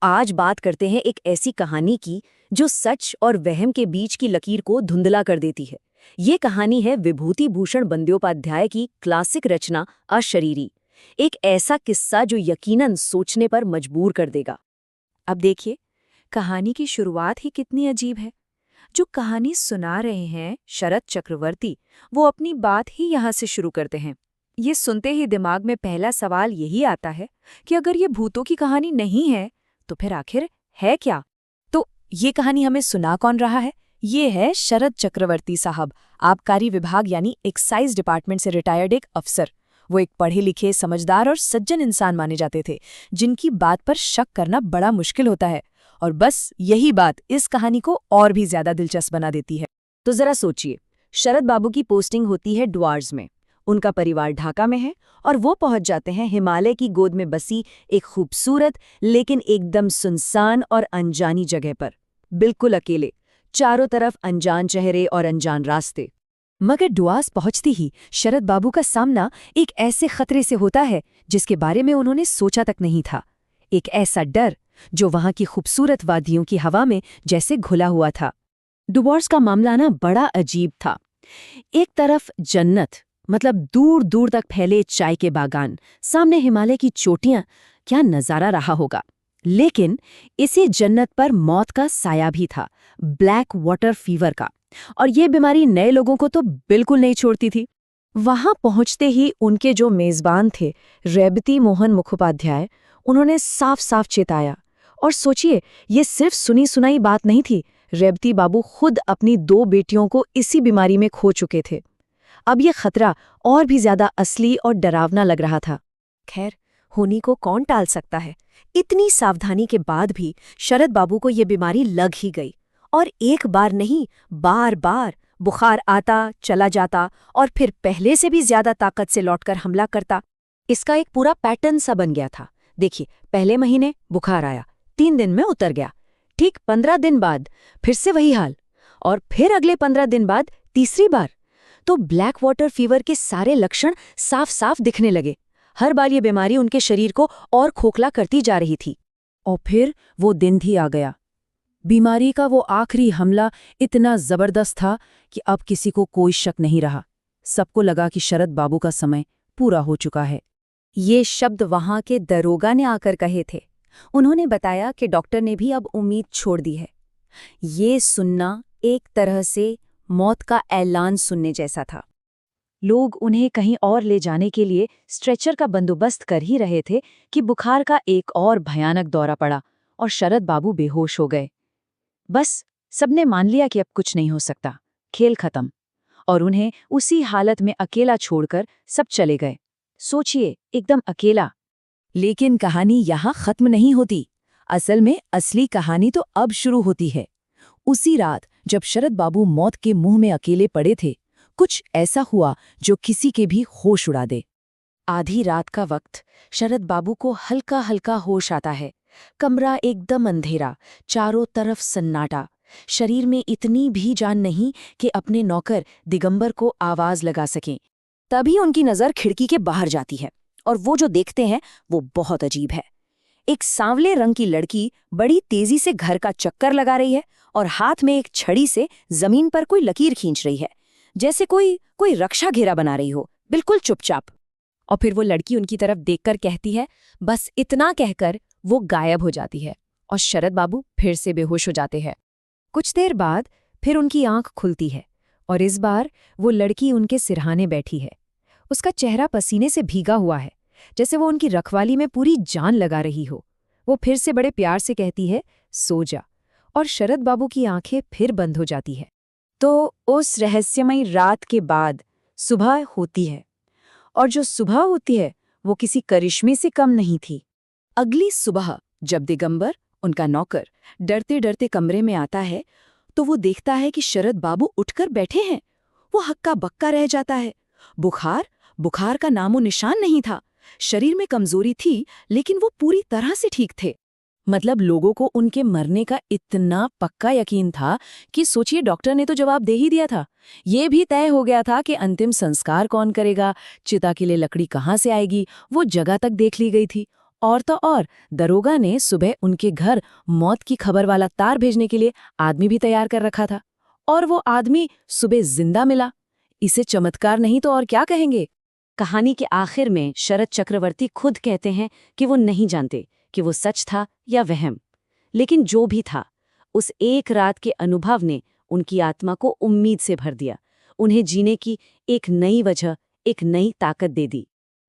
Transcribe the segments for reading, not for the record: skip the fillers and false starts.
आज बात करते हैं एक ऐसी कहानी की जो सच और वहम के बीच की लकीर को धुंधला कर देती है। ये कहानी है विभूति भूषण बंद्योपाध्याय की क्लासिक रचना अशरीरी। एक ऐसा किस्सा जो यकीनन सोचने पर मजबूर कर देगा। अब देखिए, कहानी की शुरुआत ही कितनी अजीब है। जो कहानी सुना रहे हैं शरद चक्रवर्ती, वो अपनी बात ही यहाँ से शुरू करते हैं। ये सुनते ही दिमाग में पहला सवाल यही आता है कि अगर ये भूतों की कहानी नहीं है तो फिर आखिर है क्या? तो ये कहानी हमें सुना कौन रहा है? ये है शरद चक्रवर्ती साहब, आबकारी विभाग यानी एक्साइज डिपार्टमेंट से रिटायर्ड एक अफसर। वो एक पढ़े लिखे, समझदार और सज्जन इंसान माने जाते थे, जिनकी बात पर शक करना बड़ा मुश्किल होता है। और बस यही बात इस कहानी को और भी ज्यादा दिलचस्प बना देती है। तो जरा सोचिए, शरद बाबू की पोस्टिंग होती है ड्वार्स में। उनका परिवार ढाका में है और वो पहुंच जाते हैं हिमालय की गोद में बसी एक खूबसूरत लेकिन एकदम सुनसान और अनजानी जगह पर, बिल्कुल अकेले। चारों तरफ अनजान चेहरे और अनजान रास्ते। मगर ड्वार्स पहुंचते ही शरद बाबू का सामना एक ऐसे खतरे से होता है जिसके बारे में उन्होंने सोचा तक नहीं था। एक ऐसा डर जो वहां की खूबसूरत वादियों की हवा में जैसे घुला हुआ था। ड्वार्स का मामला ना बड़ा अजीब था। एक तरफ जन्नत, मतलब दूर दूर तक फैले चाय के बागान, सामने हिमालय की चोटियां, क्या नजारा रहा होगा। लेकिन इसी जन्नत पर मौत का साया भी था, ब्लैक वाटर फीवर का। और ये बीमारी नए लोगों को तो बिल्कुल नहीं छोड़ती थी। वहां पहुंचते ही उनके जो मेजबान थे, रेवती मोहन मुखोपाध्याय, उन्होंने साफ साफ चेताया। और सोचिए, ये सिर्फ सुनी सुनाई बात नहीं थी। रेवती बाबू खुद अपनी 2 बेटियों को इसी बीमारी में खो चुके थे। अब ये खतरा और भी ज्यादा असली और डरावना लग रहा था। खैर, होनी को कौन टाल सकता है। इतनी सावधानी के बाद भी शरद बाबू को ये बीमारी लग ही गई। और एक बार नहीं, बार बार बुखार आता, चला जाता और फिर पहले से भी ज्यादा ताकत से लौटकर हमला करता। इसका एक पूरा पैटर्न सा बन गया था। देखिए, पहले महीने बुखार आया, 3 दिन में उतर गया। ठीक 15 दिन बाद फिर से वही हाल, और फिर अगले 15 दिन बाद तीसरी बार। तो ब्लैक वाटर फीवर के सारे लक्षण साफ साफ दिखने लगे। हर बार ये बीमारी उनके शरीर को और खोखला करती जा रही थी। और फिर वो दिन भी आ गया। बीमारी का वो आखिरी हमला इतना जबरदस्त था कि अब किसी को कोई शक नहीं रहा। सबको लगा कि शरद बाबू का समय पूरा हो चुका है। ये शब्द वहां के दरोगा ने आकर कहे थे। उन्होंने बताया कि डॉक्टर ने भी अब उम्मीद छोड़ दी है। ये सुनना एक तरह से मौत का ऐलान सुनने जैसा था। लोग उन्हें कहीं और ले जाने के लिए स्ट्रेचर का बंदोबस्त कर ही रहे थे कि बुखार का एक और भयानक दौरा पड़ा और शरद बाबू बेहोश हो गए। बस सबने मान लिया कि अब कुछ नहीं हो सकता, खेल खत्म। और उन्हें उसी हालत में अकेला छोड़कर सब चले गए। सोचिए, एकदम अकेला। लेकिन कहानी यहाँ खत्म नहीं होती। असल में असली कहानी तो अब शुरू होती है। उसी रात जब शरद बाबू मौत के मुंह में अकेले पड़े थे, कुछ ऐसा हुआ जो किसी के भी होश उड़ा दे। आधी रात का वक्त शरद बाबू को हल्का हल्का होश आता है। कमरा एकदम अंधेरा, चारों तरफ सन्नाटा। शरीर में इतनी भी जान नहीं कि अपने नौकर दिगंबर को आवाज लगा सकें। तभी उनकी नजर खिड़की के बाहर जाती है और वो जो देखते हैं वो बहुत अजीब है। एक सांवले रंग की लड़की बड़ी तेजी से घर का चक्कर लगा रही है और हाथ में एक छड़ी से जमीन पर कोई लकीर खींच रही है, जैसे कोई रक्षा घेरा बना रही हो, बिल्कुल चुपचाप। और फिर वो लड़की उनकी तरफ देखकर कहती है, बस इतना कहकर वो गायब हो जाती है और शरद बाबू फिर से बेहोश हो जाते हैं। कुछ देर बाद फिर उनकी आंख खुलती है और इस बार वो लड़की उनके सिरहाने बैठी है। उसका चेहरा पसीने से भीगा हुआ है, जैसे वो उनकी रखवाली में पूरी जान लगा रही हो। वो फिर से बड़े प्यार से कहती है, सो जा। और शरद बाबू की आंखें फिर बंद हो जाती है। तो उस रहस्यमयी रात के बाद सुबह होती है, और जो सुबह होती है वो किसी करिश्मे से कम नहीं थी। अगली सुबह जब दिगंबर, उनका नौकर, डरते डरते कमरे में आता है तो वो देखता है कि शरद बाबू उठकर बैठे हैं। वो हक्का बक्का रह जाता है। बुखार का नामो निशान नहीं था। शरीर में कमजोरी थी, लेकिन वो पूरी तरह से ठीक थे। मतलब लोगों को उनके मरने का इतना पक्का यकीन था कि सोचिए, डॉक्टर ने तो जवाब दे ही दिया था। ये भी तय हो गया था कि अंतिम संस्कार कौन करेगा, चिता के लिए लकड़ी कहाँ से आएगी, वो जगह तक देख ली गई थी। और तो और दरोगा ने सुबह उनके घर मौत की खबर वाला तार भेजने के लिए आदमी भी तैयार कर रखा था, और वो आदमी सुबह जिंदा मिला। इसे चमत्कार नहीं तो और क्या कहेंगे। कहानी के आखिर में शरद चक्रवर्ती खुद कहते हैं कि वो नहीं जानते कि वो सच था या वहम, लेकिन जो भी था, उस एक रात के अनुभव ने उनकी आत्मा को उम्मीद से भर दिया, उन्हें जीने की एक नई वजह, एक नई ताकत दे दी।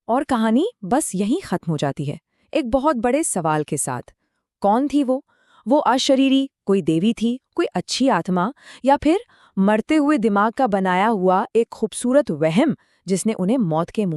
और कहानी बस यहीं खत्म हो जाती है, एक बहुत बड़े सवाल के साथ। कौन थी वो? वो अशरीरी कोई देवी थी, कोई अच्छी आत्मा, या फिर मरते हुए दिमाग का बनाया हुआ एक खूबसूरत वहम जिसने उन्हें मौत के मुंह